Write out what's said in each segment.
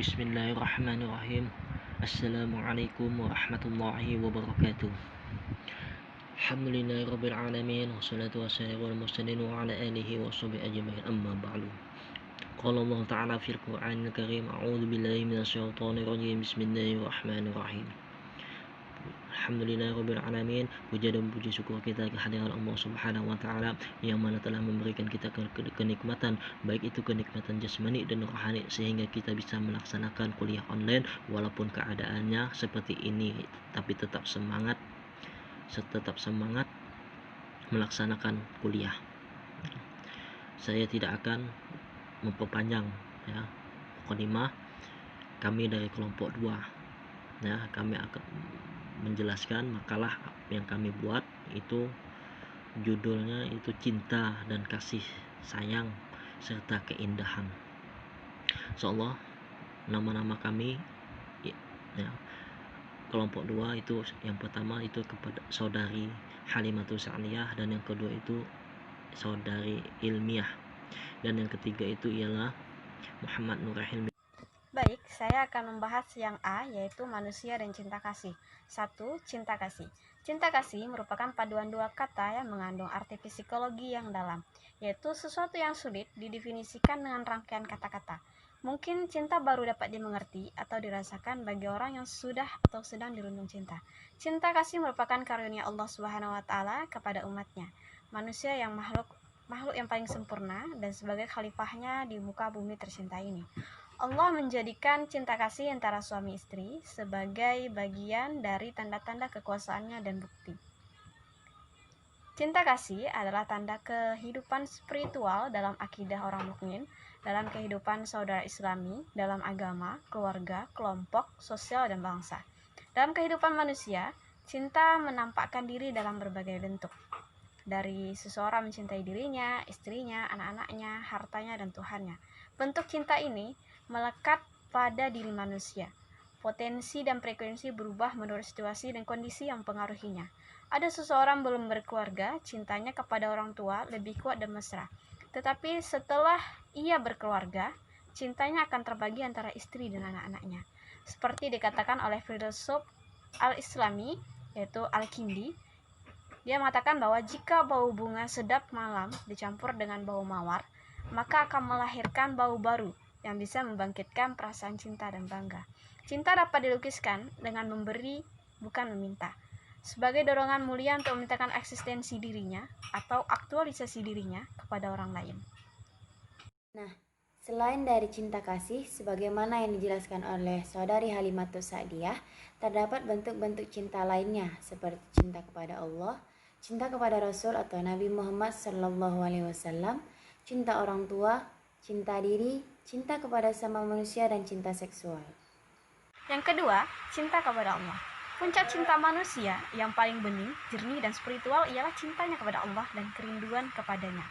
Bismillahirrahmanirrahim. Assalamualaikum warahmatullahi wabarakatuh. Alhamdulillahirabbil alamin wassalatu wassalamu ala mursalin wa ala alihi wa sahbihi ajmain amma ba'du. Qala Allah Ta'ala fil Qur'anil Karim, a'udzu billahi minasyaitonir rajim. Bismillahirrahmanirrahim. Alhamdulillahirabbil alamin. Puja dan puji syukur kita kehadiran Allah Subhanahu wa taala yang mana telah memberikan kita kenikmatan, baik itu kenikmatan jasmani dan rohani, sehingga kita bisa melaksanakan kuliah online walaupun keadaannya seperti ini, tapi tetap semangat melaksanakan kuliah. Saya tidak akan memperpanjang ya. Mukadimah kami dari kelompok 2 ya, kami akan menjelaskan makalah yang kami buat. Itu judulnya itu cinta dan kasih sayang serta keindahan. Insyaallah nama-nama kami ya, kelompok 2 itu yang pertama itu kepada saudari Halimatus Sa'diyah, dan yang kedua itu saudari Ilmiah, dan yang ketiga itu ialah Muhammad Nurahil. Baik, saya akan membahas yang A, yaitu manusia dan cinta kasih. 1. Cinta kasih. Cinta kasih merupakan paduan dua kata yang mengandung arti psikologi yang dalam, yaitu sesuatu yang sulit didefinisikan dengan rangkaian kata-kata. Mungkin cinta baru dapat dimengerti atau dirasakan bagi orang yang sudah atau sedang dirundung cinta. Cinta kasih merupakan karunia Allah Subhanahu wa taala kepada umatnya, manusia yang makhluk yang paling sempurna dan sebagai khalifahnya di muka bumi tercinta ini. Allah menjadikan cinta kasih antara suami istri sebagai bagian dari tanda-tanda kekuasaannya dan bukti. Cinta kasih adalah tanda kehidupan spiritual dalam akidah orang mukmin, dalam kehidupan saudara Islami, dalam agama, keluarga, kelompok, sosial, dan bangsa. Dalam kehidupan manusia, cinta menampakkan diri dalam berbagai bentuk. Dari seseorang mencintai dirinya, istrinya, anak-anaknya, hartanya, dan Tuhannya. Bentuk cinta ini melekat pada diri manusia. Potensi dan frekuensi berubah menurut situasi dan kondisi yang mempengaruhinya. Ada seseorang belum berkeluarga, cintanya kepada orang tua lebih kuat dan mesra. Tetapi setelah ia berkeluarga, cintanya akan terbagi antara istri dan anak-anaknya. Seperti dikatakan oleh filsuf al-Islami, yaitu Al-Kindi. Dia mengatakan bahwa jika bau bunga sedap malam dicampur dengan bau mawar, maka akan melahirkan bau baru yang bisa membangkitkan perasaan cinta dan bangga. Cinta dapat dilukiskan dengan memberi, bukan meminta, sebagai dorongan mulia untuk memintakan eksistensi dirinya atau aktualisasi dirinya kepada orang lain. Nah, selain dari cinta kasih, sebagaimana yang dijelaskan oleh saudari Halimatus Sa'diyah, terdapat bentuk-bentuk cinta lainnya, seperti cinta kepada Allah, cinta kepada Rasul atau Nabi Muhammad SAW, cinta orang tua, cinta diri, cinta kepada sama manusia, dan cinta seksual. Yang kedua, cinta kepada Allah. Puncak cinta manusia yang paling bening, jernih, dan spiritual ialah cintanya kepada Allah dan kerinduan kepadanya.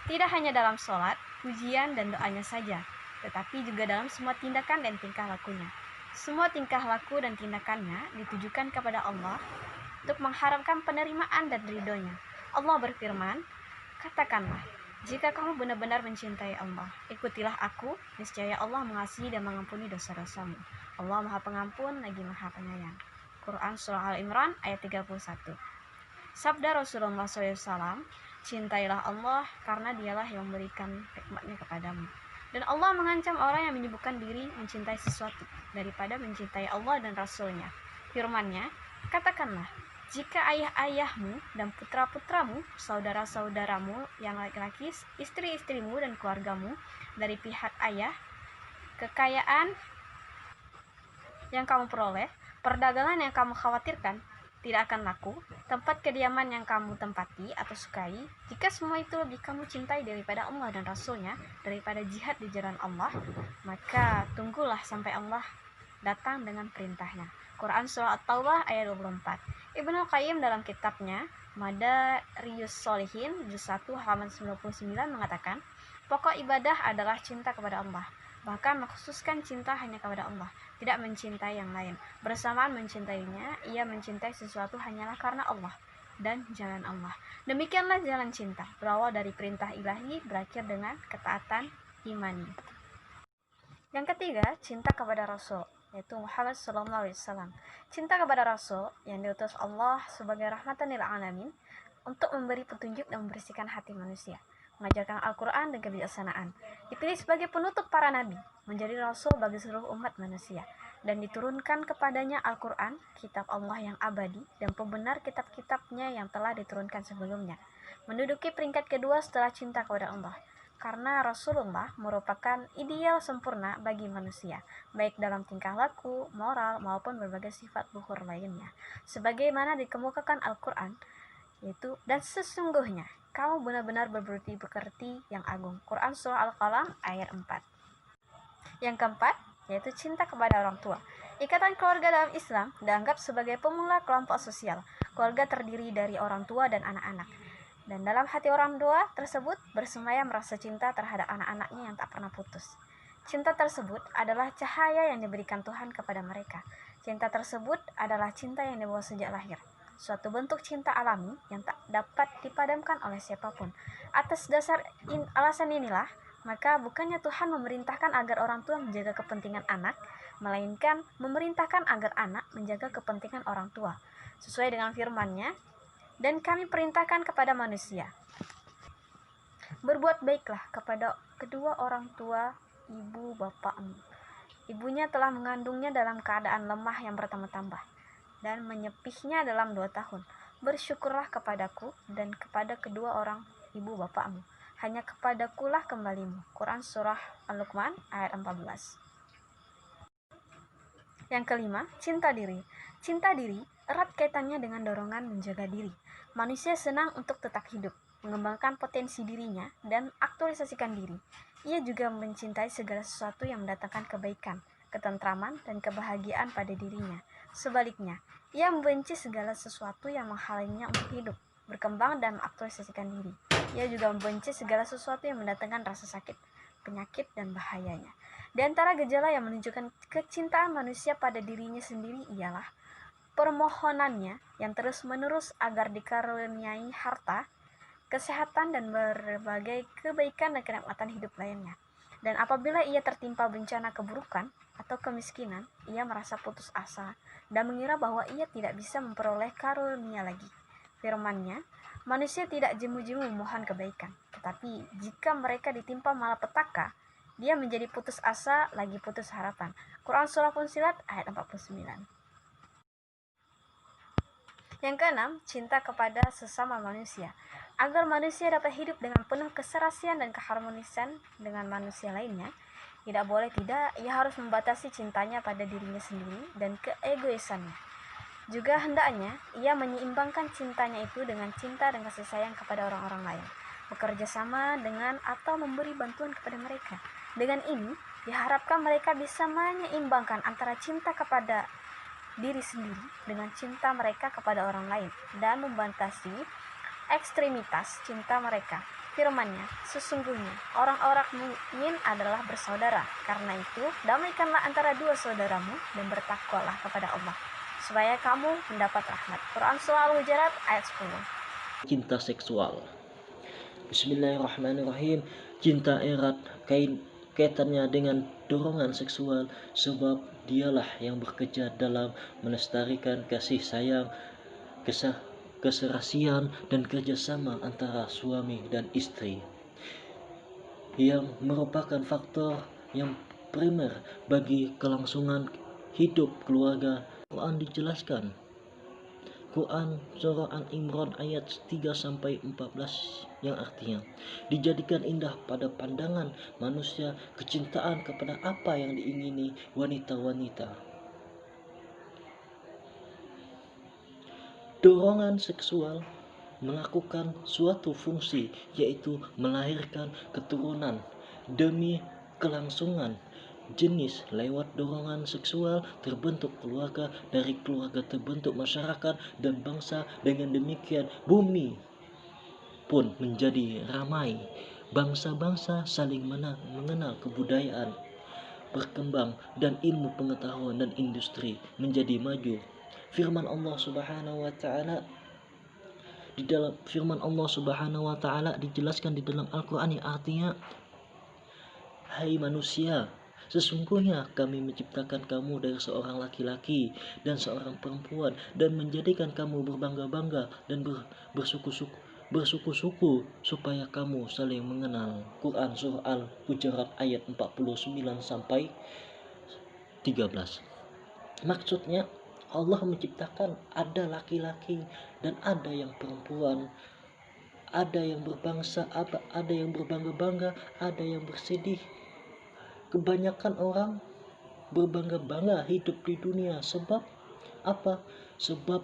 Tidak hanya dalam sholat, pujian, dan doanya saja, tetapi juga dalam semua tindakan dan tingkah lakunya. Semua tingkah laku dan tindakannya ditujukan kepada Allah untuk mengharapkan penerimaan dan ridhonya. Allah berfirman, katakanlah, jika kamu benar-benar mencintai Allah, ikutilah aku, niscaya Allah mengasihi dan mengampuni dosa-dosamu. Allah Maha Pengampun lagi Maha Penyayang. Quran Surah Al-Imran ayat 31. Sabda Rasulullah SAW, cintailah Allah karena dialah yang memberikan nikmatnya kepadamu. Dan Allah mengancam orang yang menyibukkan diri mencintai sesuatu daripada mencintai Allah dan Rasulnya. Firman-Nya, katakanlah, jika ayah-ayahmu dan putra-putramu, saudara-saudaramu yang laki-laki, istri-istrimu dan keluargamu dari pihak ayah, kekayaan yang kamu peroleh, perdagangan yang kamu khawatirkan tidak akan laku, tempat kediaman yang kamu tempati atau sukai, jika semua itu lebih kamu cintai daripada Allah dan Rasulnya, daripada jihad di jalan Allah, maka tunggulah sampai Allah datang dengan perintahnya. Quran Surah At-Taubah ayat 24. Ibnu Qayyim dalam kitabnya Madariyus Shalihin juz 1 halaman 99 mengatakan, pokok ibadah adalah cinta kepada Allah. Bahkan mengkhususkan cinta hanya kepada Allah, tidak mencintai yang lain. Bersamaan mencintainya, ia mencintai sesuatu hanyalah karena Allah dan jalan Allah. Demikianlah jalan cinta, berawal dari perintah ilahi, berakhir dengan ketaatan imani. Yang ketiga, cinta kepada Rasul, yaitu Muhammad SAW. Cinta kepada Rasul yang diutus Allah sebagai rahmatan lil alamin untuk memberi petunjuk dan membersihkan hati manusia, mengajarkan Al-Quran dan kebijaksanaan. Dipilih sebagai penutup para nabi, menjadi Rasul bagi seluruh umat manusia, dan diturunkan kepadanya Al-Quran, kitab Allah yang abadi, dan pembenar kitab-kitabnya yang telah diturunkan sebelumnya. Menduduki peringkat kedua setelah cinta kepada Allah, karena Rasulullah merupakan ideal sempurna bagi manusia, baik dalam tingkah laku, moral, maupun berbagai sifat luhur lainnya. Sebagaimana dikemukakan Al-Quran, yaitu, dan sesungguhnya kamu benar-benar berbudi pekerti yang agung. Quran Surah Al-Qalam ayat 4. Yang keempat, yaitu cinta kepada orang tua. Ikatan keluarga dalam Islam dianggap sebagai pemula kelompok sosial. Keluarga terdiri dari orang tua dan anak-anak. Dan dalam hati orang tua tersebut bersemayam rasa cinta terhadap anak-anaknya yang tak pernah putus. Cinta tersebut adalah cahaya yang diberikan Tuhan kepada mereka. Cinta tersebut adalah cinta yang dibawa sejak lahir. Suatu bentuk cinta alami yang tak dapat dipadamkan oleh siapapun. Atas dasar alasan inilah, maka bukannya Tuhan memerintahkan agar orang tua menjaga kepentingan anak, melainkan memerintahkan agar anak menjaga kepentingan orang tua. Sesuai dengan firman-Nya, dan kami perintahkan kepada manusia, berbuat baiklah kepada kedua orang tua ibu bapakmu. Ibunya telah mengandungnya dalam keadaan lemah yang bertambah-tambah dan menyepihnya dalam 2 tahun. Bersyukurlah kepadaku dan kepada kedua orang ibu bapakmu. Hanya kepadakulah kembalimu. Quran Surah Al-Luqman ayat 14. Yang kelima, cinta diri. Cinta diri erat kaitannya dengan dorongan menjaga diri. Manusia senang untuk tetap hidup, mengembangkan potensi dirinya, dan aktualisasikan diri. Ia juga mencintai segala sesuatu yang mendatangkan kebaikan, ketentraman, dan kebahagiaan pada dirinya. Sebaliknya, ia membenci segala sesuatu yang menghalanginya untuk hidup, berkembang, dan mengaktualisasikan diri. Ia juga membenci segala sesuatu yang mendatangkan rasa sakit, penyakit, dan bahayanya. Di antara gejala yang menunjukkan kecintaan manusia pada dirinya sendiri ialah permohonannya yang terus-menerus agar dikaruniai harta, kesehatan, dan berbagai kebaikan dan kenikmatan hidup lainnya. Dan apabila ia tertimpa bencana keburukan atau kemiskinan, ia merasa putus asa dan mengira bahwa ia tidak bisa memperoleh karunia lagi. Firman-Nya, manusia tidak jemu-jemu memohon kebaikan, tetapi jika mereka ditimpa malapetaka, dia menjadi putus asa lagi putus harapan. Quran Surah Fussilat ayat 49. Yang keenam, cinta kepada sesama manusia. Agar manusia dapat hidup dengan penuh keserasian dan keharmonisan dengan manusia lainnya, tidak boleh tidak, ia harus membatasi cintanya pada dirinya sendiri dan keegoisannya. Juga hendaknya ia menyeimbangkan cintanya itu dengan cinta dan kasih sayang kepada orang-orang lain, bekerja sama dengan atau memberi bantuan kepada mereka. Dengan ini, diharapkan mereka bisa menyeimbangkan antara cinta kepada diri sendiri dengan cinta mereka kepada orang lain dan membatasi ekstremitas cinta mereka. Firman-Nya, sesungguhnya orang-orang mukmin adalah bersaudara. Karena itu, damaikanlah antara dua saudaramu dan bertakwalah kepada Allah, supaya kamu mendapat rahmat. Quran Surah Al-Hujurat ayat 10. Cinta seksual. Bismillahirrahmanirrahim. Cinta erat kaitannya dengan dorongan seksual, sebab dialah yang bekerja dalam melestarikan kasih sayang, keserasian, dan kerjasama antara suami dan istri, yang merupakan faktor yang primer bagi kelangsungan hidup keluarga. Quran dijelaskan. Quran Surah Al-Imran ayat 3-14 yang artinya, dijadikan indah pada pandangan manusia kecintaan kepada apa yang diingini wanita-wanita. Dorongan seksual melakukan suatu fungsi, yaitu melahirkan keturunan demi kelangsungan jenis. Lewat dorongan seksual terbentuk keluarga, dari keluarga terbentuk masyarakat dan bangsa. Dengan demikian bumi pun menjadi ramai, bangsa-bangsa saling mengenal kebudayaan, berkembang, dan ilmu pengetahuan dan industri menjadi maju. Firman Allah Subhanahu wa taala dijelaskan di dalam Al-Qur'an yang artinya, hai manusia, Sesungguhnya kami menciptakan kamu dari seorang laki-laki dan seorang perempuan dan menjadikan kamu berbangga-bangga dan bersuku-suku supaya kamu saling mengenal. Quran Surah Al-Hujurat ayat 49 sampai 13. Maksudnya Allah menciptakan ada laki-laki dan ada yang perempuan, ada yang berbangsa, ada yang berbangga-bangga, ada yang bersedih. Kebanyakan orang berbangga-bangga hidup di dunia. Sebab apa? Sebab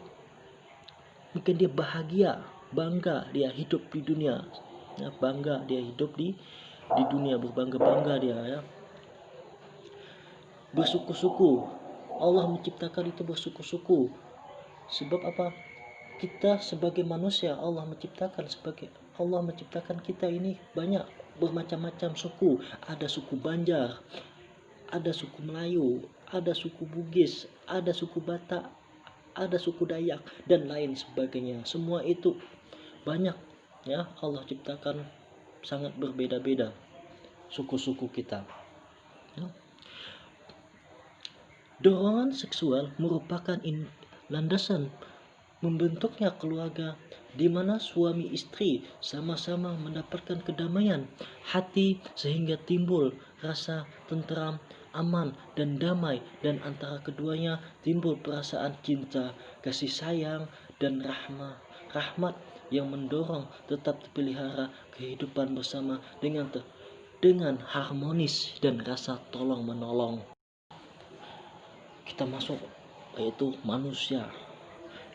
mungkin dia bahagia, bangga dia hidup di dunia, ya, bangga dia hidup di dunia, berbangga-bangga dia, ya. Bersuku-suku, Allah menciptakan itu bersuku-suku. Sebab apa? Kita sebagai manusia, Allah menciptakan kita ini banyak bermacam-macam suku. Ada suku Banjar, ada suku Melayu, ada suku Bugis, ada suku Batak, ada suku Dayak dan lain sebagainya. Semua itu banyak, ya. Allah ciptakan sangat berbeda-beda suku-suku kita, ya. Dorongan seksual merupakan landasan membentuknya keluarga di mana suami istri sama-sama mendapatkan kedamaian hati sehingga timbul rasa tentram, aman dan damai, dan antara keduanya timbul perasaan cinta, kasih sayang dan rahmat yang mendorong tetap dipelihara kehidupan bersama dengan harmonis dan rasa tolong menolong. Kita masuk yaitu manusia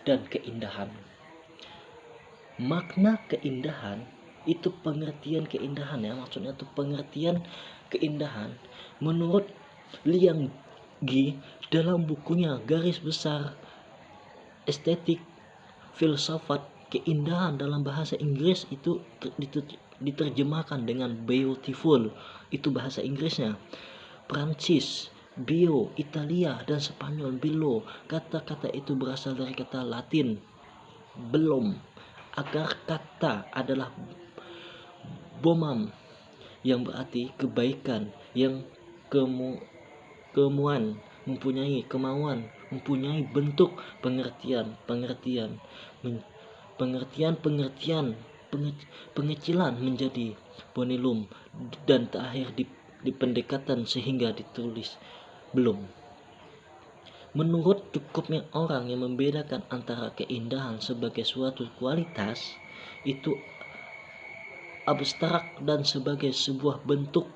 dan keindahan. Makna keindahan itu pengertian keindahan, ya, maksudnya itu pengertian keindahan menurut Liang Gi dalam bukunya Garis Besar Estetik Filsafat Keindahan dalam bahasa Inggris itu diterjemahkan dengan beautiful, itu bahasa Inggrisnya. Prancis bio, Italia, dan Spanyol bello. Kata-kata itu berasal dari kata Latin belum. Akar kata adalah bomam yang berarti kebaikan, yang kemauan, mempunyai bentuk pengecilan menjadi bonelum, dan terakhir di pendekatan sehingga ditulis belum. Menurut cukupnya orang yang membedakan antara keindahan sebagai suatu kualitas itu abstrak dan sebagai sebuah bentuk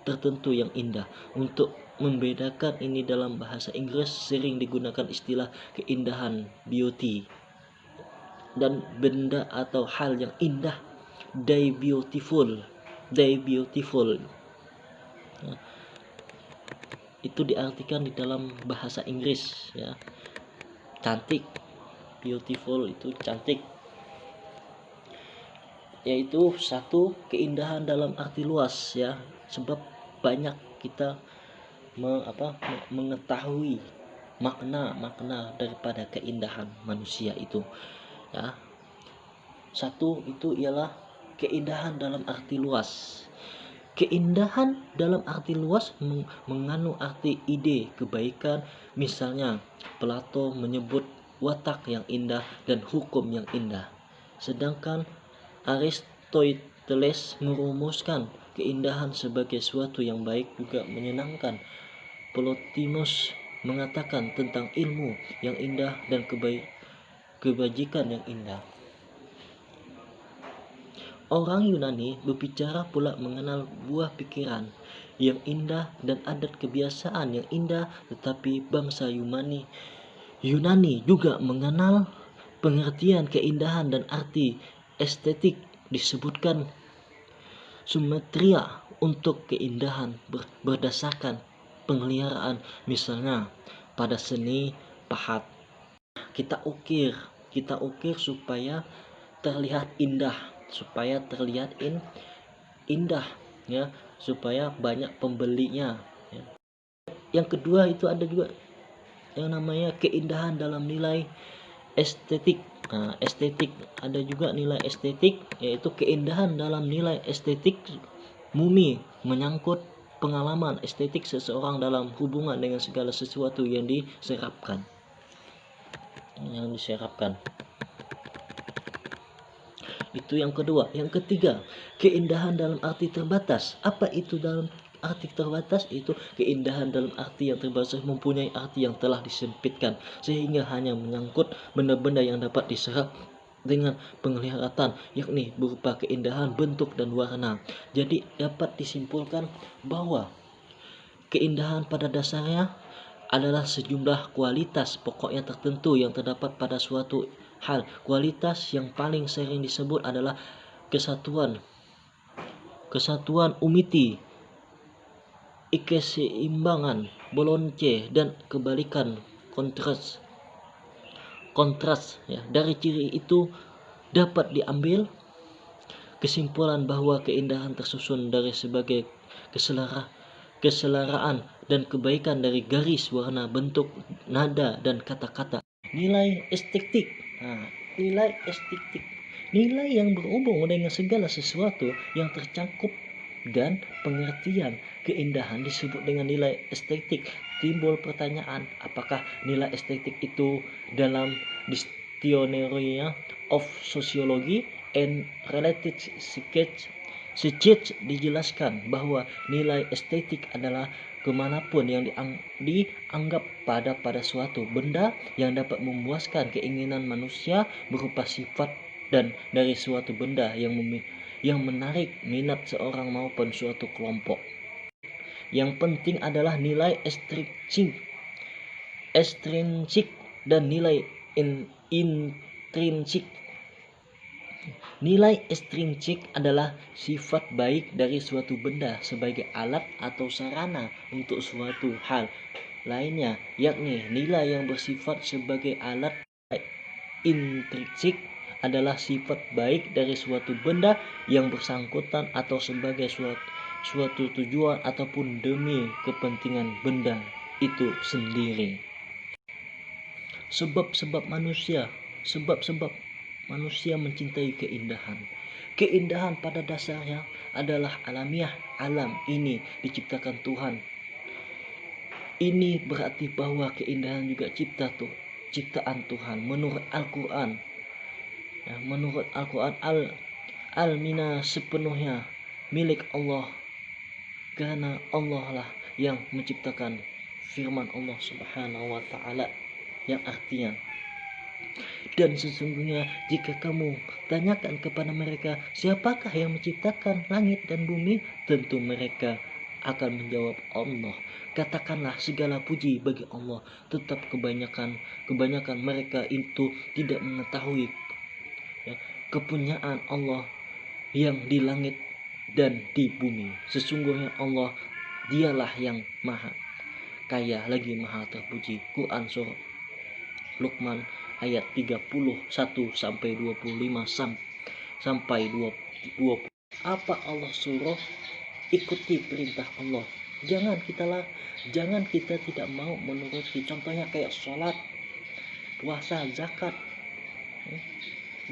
tertentu yang indah. Untuk membedakan ini dalam bahasa Inggris sering digunakan istilah keindahan, beauty, dan benda atau hal yang indah, they beautiful. Itu diartikan di dalam bahasa Inggris, ya. Cantik, beautiful itu cantik, yaitu satu keindahan dalam arti luas, ya. Sebab banyak kita mengetahui makna daripada keindahan manusia itu, ya. Satu itu ialah keindahan dalam arti luas. Keindahan dalam arti luas mengandung arti ide kebaikan. Misalnya Plato menyebut watak yang indah dan hukum yang indah, sedangkan Aristoteles merumuskan keindahan sebagai suatu yang baik juga menyenangkan. Plotinus mengatakan tentang ilmu yang indah dan kebajikan yang indah. Orang Yunani berbicara pula mengenal buah pikiran yang indah dan adat kebiasaan yang indah, tetapi bangsa Yunani juga mengenal pengertian keindahan dan arti estetik. Disebutkan sumetria untuk keindahan berdasarkan pemeliharaan. Misalnya pada seni pahat kita ukir supaya terlihat indah, ya, supaya banyak pembelinya, ya. Yang kedua itu ada juga yang namanya keindahan dalam nilai estetik. Estetik ada juga nilai estetik, yaitu keindahan dalam nilai estetik mumi menyangkut pengalaman estetik seseorang dalam hubungan dengan segala sesuatu yang diserapkan. Itu yang kedua. Yang ketiga, keindahan dalam arti terbatas. Apa itu dalam arti terbatas? Itu keindahan dalam arti yang terbatas mempunyai arti yang telah disempitkan sehingga hanya menyangkut benda-benda yang dapat diserap dengan penglihatan, yakni berupa keindahan bentuk dan warna. Jadi dapat disimpulkan bahwa keindahan pada dasarnya adalah sejumlah kualitas pokoknya tertentu yang terdapat pada suatu hal. Kualitas yang paling sering disebut adalah kesatuan umiti, keseimbangan, bolonce, dan kebalikan, kontras ya. Dari ciri itu dapat diambil kesimpulan bahwa keindahan tersusun dari sebagai keselaraan dan kebaikan dari garis, warna, bentuk, nada, dan kata-kata. Nilai estetik. Nilai yang berhubung dengan segala sesuatu yang tercakup dan pengertian keindahan disebut dengan nilai estetik. Timbul pertanyaan, apakah nilai estetik itu dalam Dictionary of Sociology and Related Science dijelaskan bahwa nilai estetik adalah kemanapun yang dianggap pada suatu benda yang dapat memuaskan keinginan manusia berupa sifat dan dari suatu benda yang menarik minat seorang maupun suatu kelompok. Yang penting adalah nilai ekstrinsik dan nilai intrinsik. Nilai ekstrinsik adalah sifat baik dari suatu benda sebagai alat atau sarana untuk suatu hal lainnya, yakni nilai yang bersifat sebagai alat. Intrinsik adalah sifat baik dari suatu benda yang bersangkutan atau sebagai suatu tujuan ataupun demi kepentingan benda itu sendiri. Sebab manusia mencintai keindahan. Keindahan pada dasarnya adalah alamiah. Alam ini diciptakan Tuhan. Ini berarti bahwa keindahan juga ciptaan Tuhan menurut Al-Quran. Menurut Al-Quran, al-mina sepenuhnya milik Allah, karena Allah lah yang menciptakan. Firman Allah Subhanahu wa ta'ala yang artinya, dan sesungguhnya jika kamu tanyakan kepada mereka siapakah yang menciptakan langit dan bumi, tentu mereka akan menjawab Allah. Katakanlah segala puji bagi Allah. Tetap kebanyakan mereka itu tidak mengetahui kepunyaan Allah yang di langit dan di bumi. Sesungguhnya Allah dialah yang maha kaya lagi maha terpuji. Quran surah Luqman ayat 31 sampai 25 sampai 20. Apa Allah suruh? Ikuti perintah Allah. Jangan kita tidak mau menuruti. Contohnya kayak sholat, puasa, zakat.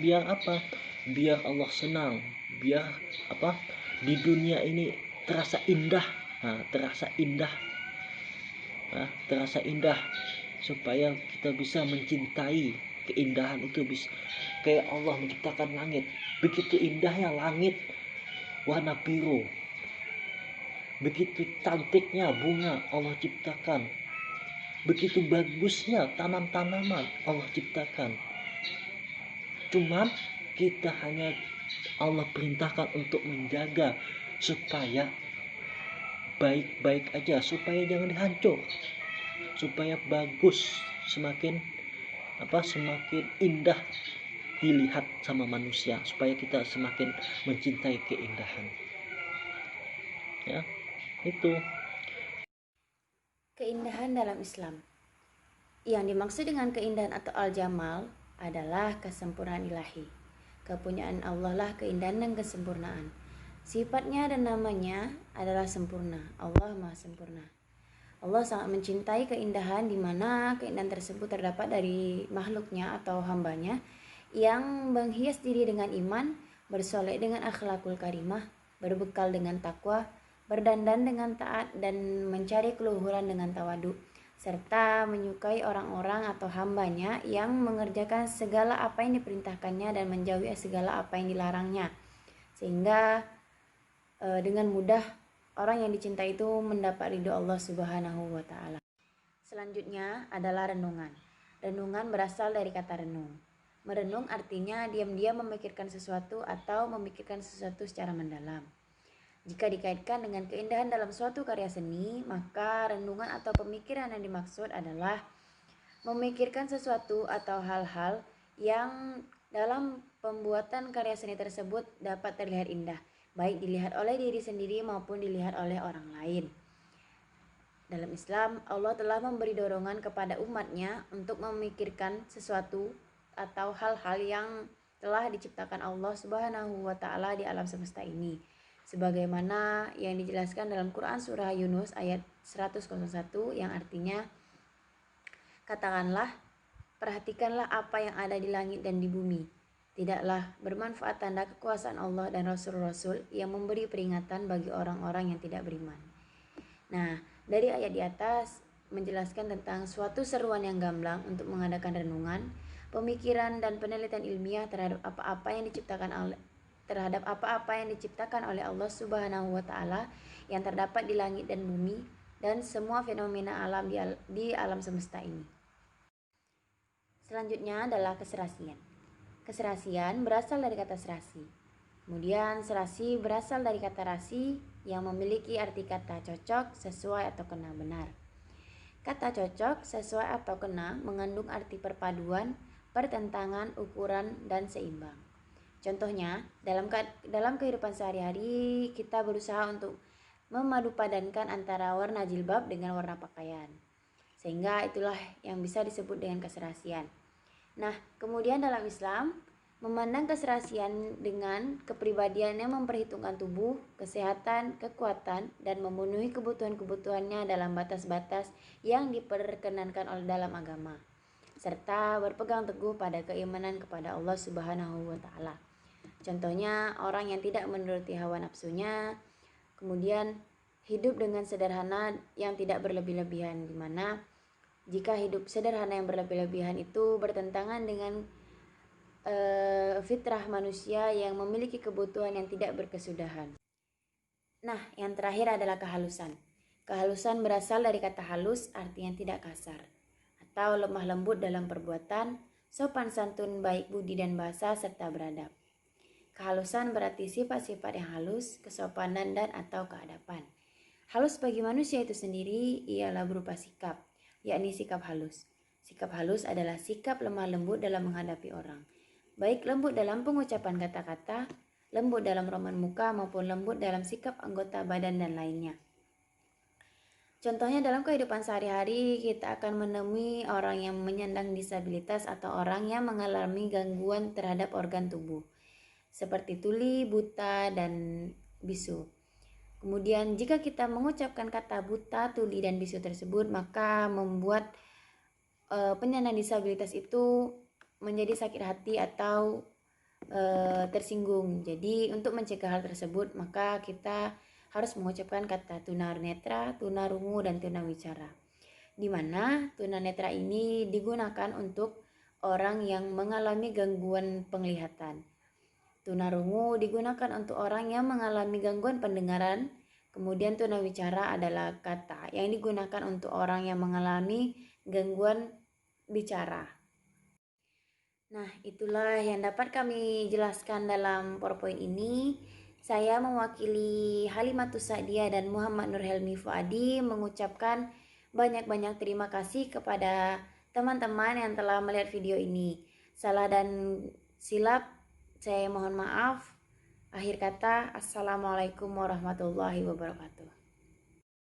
Biar apa? Biar Allah senang. Biar apa? Di dunia ini terasa indah. Terasa indah supaya kita bisa mencintai keindahan itu. Kayak Allah menciptakan langit, begitu indahnya langit warna biru, begitu cantiknya bunga Allah ciptakan, begitu bagusnya tanam-tanaman Allah ciptakan. Cuman kita hanya Allah perintahkan untuk menjaga supaya baik-baik aja, supaya jangan dihancur, supaya bagus, semakin indah dilihat sama manusia, supaya kita semakin mencintai keindahan. Ya, itu. Keindahan dalam Islam. Yang dimaksud dengan keindahan atau al-jamal adalah kesempurnaan ilahi. Kepunyaan Allah lah keindahan dan kesempurnaan. Sifatnya dan namanya adalah sempurna. Allah Maha Sempurna. Allah sangat mencintai keindahan di mana keindahan tersebut terdapat dari makhluknya atau hambanya yang menghias diri dengan iman, bersolek dengan akhlakul karimah, berbekal dengan takwa, berdandan dengan taat dan mencari keluhuran dengan tawadu, serta menyukai orang-orang atau hambanya yang mengerjakan segala apa yang diperintahkannya dan menjauhi segala apa yang dilarangnya, sehingga dengan mudah orang yang dicinta itu mendapat ridho Allah Subhanahu wa Ta'ala. Selanjutnya adalah renungan. Renungan berasal dari kata renung. Merenung artinya diam-diam memikirkan sesuatu atau memikirkan sesuatu secara mendalam. Jika dikaitkan dengan keindahan dalam suatu karya seni, maka renungan atau pemikiran yang dimaksud adalah memikirkan sesuatu atau hal-hal yang dalam pembuatan karya seni tersebut dapat terlihat indah, baik dilihat oleh diri sendiri maupun dilihat oleh orang lain. Dalam Islam, Allah telah memberi dorongan kepada umatnya untuk memikirkan sesuatu atau hal-hal yang telah diciptakan Allah Subhanahu wa Ta'ala di alam semesta ini, sebagaimana yang dijelaskan dalam Quran surah Yunus ayat 101 yang artinya, katakanlah, perhatikanlah apa yang ada di langit dan di bumi. Tidaklah bermanfaat tanda kekuasaan Allah dan Rasul-Rasul yang memberi peringatan bagi orang-orang yang tidak beriman. Nah, dari ayat di atas menjelaskan tentang suatu seruan yang gamblang untuk mengadakan renungan, pemikiran dan penelitian ilmiah terhadap apa-apa yang diciptakan oleh Allah Subhanahu wa Ta'ala yang terdapat di langit dan bumi dan semua fenomena alam di alam semesta ini. Selanjutnya adalah keserasian. Keserasian berasal dari kata serasi. Kemudian serasi berasal dari kata rasi yang memiliki arti kata cocok, sesuai atau kena benar. Kata cocok, sesuai atau kena mengandung arti perpaduan, pertentangan, ukuran, dan seimbang. Contohnya, dalam kehidupan sehari-hari kita berusaha untuk memadupadankan antara warna jilbab dengan warna pakaian. Sehingga itulah yang bisa disebut dengan keserasian. Nah, kemudian dalam Islam, memandang keserasian dengan kepribadian yang memperhitungkan tubuh, kesehatan, kekuatan, dan memenuhi kebutuhan-kebutuhannya dalam batas-batas yang diperkenankan oleh dalam agama, serta berpegang teguh pada keimanan kepada Allah Subhanahu wa Ta'ala. Contohnya, orang yang tidak menuruti hawa nafsunya, kemudian hidup dengan sederhana yang tidak berlebih-lebihan, di mana jika hidup sederhana yang berlebih-lebihan itu bertentangan dengan fitrah manusia yang memiliki kebutuhan yang tidak berkesudahan. Nah, yang terakhir adalah kehalusan. Kehalusan berasal dari kata halus, artinya tidak kasar, atau lemah lembut dalam perbuatan, sopan santun, baik budi dan bahasa, serta beradab. Kehalusan berarti sifat-sifat yang halus, kesopanan dan atau keadapan. Halus bagi manusia itu sendiri ialah berupa sikap, yakni sikap halus. Sikap halus adalah sikap lemah lembut dalam menghadapi orang, baik lembut dalam pengucapan kata-kata, lembut dalam raut muka, maupun lembut dalam sikap anggota badan dan lainnya. Contohnya dalam kehidupan sehari-hari kita akan menemui orang yang menyandang disabilitas atau orang yang mengalami gangguan terhadap organ tubuh, seperti tuli, buta, dan bisu. Kemudian jika kita mengucapkan kata buta, tuli, dan bisu tersebut, maka membuat penyandang disabilitas itu menjadi sakit hati atau tersinggung. Jadi untuk mencegah hal tersebut, maka kita harus mengucapkan kata tunanetra, tunarungu, dan tunawicara, di mana tunanetra ini digunakan untuk orang yang mengalami gangguan penglihatan. Tunarungu digunakan untuk orang yang mengalami gangguan pendengaran. Kemudian tunawicara adalah kata yang digunakan untuk orang yang mengalami gangguan bicara. Nah, itulah yang dapat kami jelaskan dalam PowerPoint ini. Saya mewakili Halimatus Sa'diyah dan Muhammad Nur Helmi Fuadi mengucapkan banyak-banyak terima kasih kepada teman-teman yang telah melihat video ini. Salah dan silap, saya mohon maaf. Akhir kata, Assalamualaikum warahmatullahi wabarakatuh.